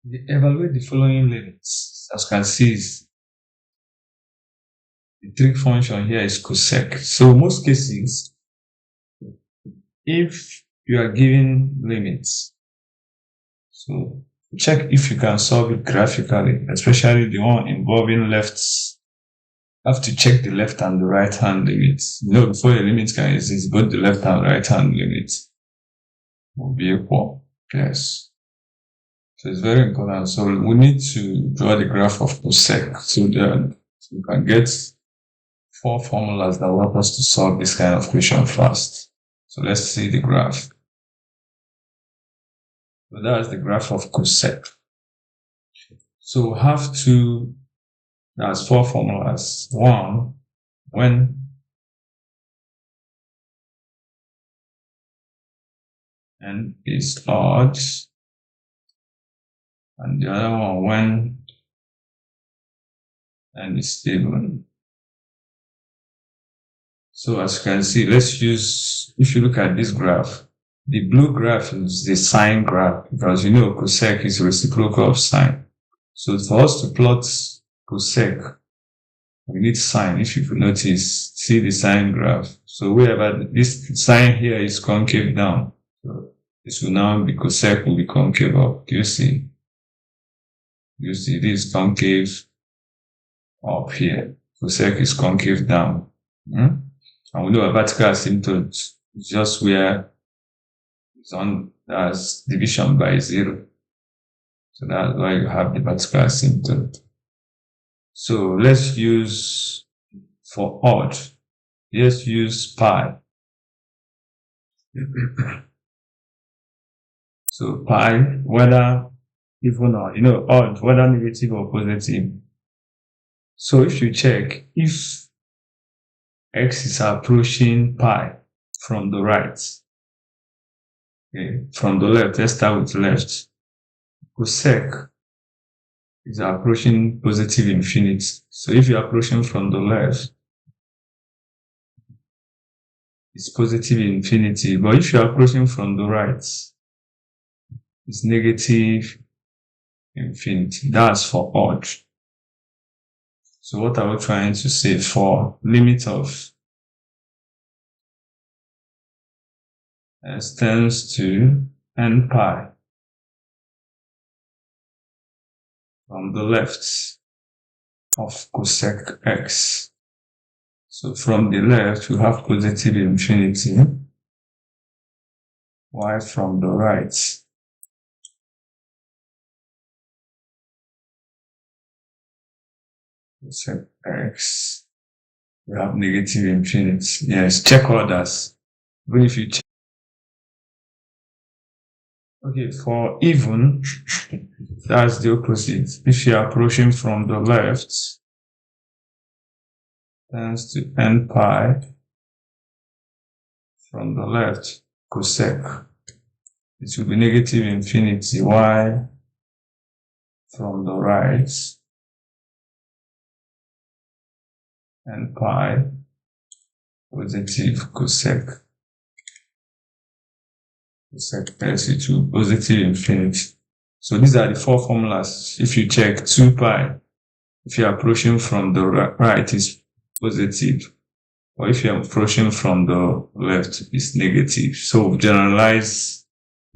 Evaluate the following limits. As you can see, the trig function here is cosec. So most cases, if you are given limits, so check if you can solve it graphically, especially the one involving lefts. Have to check the left and the right hand limits. Before the limit can exist, both the left and right hand limits will be equal. Yes. So it's very important. So we need to draw the graph of cosec so that we can get 4 formulas that will help us to solve this kind of question fast. So let's see the graph. So that's the graph of cosec. So we have that's 4 formulas. One, when n is odd, and the other one when n is even. So as you can see, if you look at this graph, the blue graph is the sine graph because cosec is reciprocal of sine. So for us to plot cosec, we need sine. If you could notice, see the sine graph. So wherever this sine here is concave down, so this will now be cosec will be concave up. Do you see? This concave up here. Cosec is concave down. And we know a vertical asymptote is just where it's on as division by 0. So that's why you have the vertical asymptote. So let's use for odd. Let's use pi. So pi, whether even or odd, whether negative or positive. So if you check if x is approaching pi from the right, okay, from the left, let's start with left. Cosec is approaching positive infinity. So if you're approaching from the left, it's positive infinity. But if you're approaching from the right, it's negative infinity. That's for odd. So what are we trying to say? For limit of s tends to n pi from the left of cosec x. So from the left, we have positive infinity, while from the right, cosec x, we have negative infinity. Yes, check others. Even if you check. Okay, for even, that's the opposite. If you're approaching from the left, tends to n pi from the left, cosec. It will be negative infinity, while from the right, n pi, positive cosec. Cosec s to positive infinity. So these are the 4 formulas. If you check 2 pi, if you're approaching from the right, is positive. Or if you're approaching from the left, it's negative. So generalize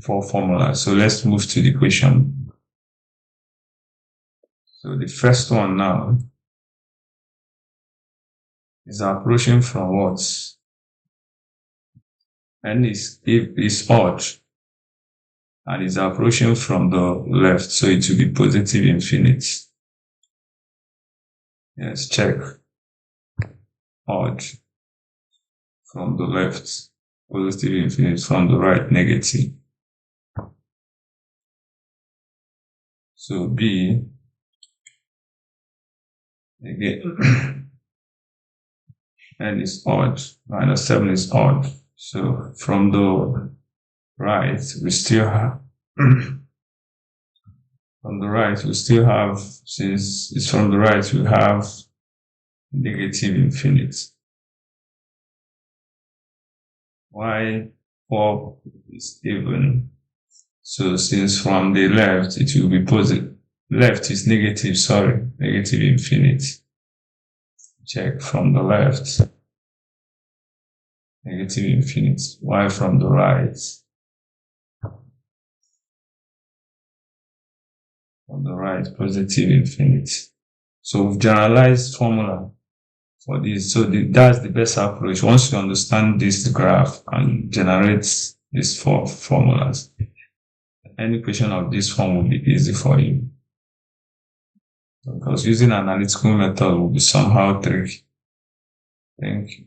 4 formulas. So let's move to the question. So the first one now is approaching from what? N is odd and is approaching from the left, so it will be positive infinity. Yes, check. Odd from the left, positive infinity, from the right, negative. So B, again, N is odd, minus 7 is odd. So from the right, we still have, from the right, we still have, since it's from the right, we have negative infinity. Y 4 is even. So since from the left it will be positive, left is negative, sorry, negative infinity. Check from the left, negative infinity. While from the right, positive infinity. So we've generalized formula for this. So that's the best approach. Once you understand this graph and generate these four formulas, any question of this form will be easy for you. Because using analytical method will be somehow tricky. Thank you.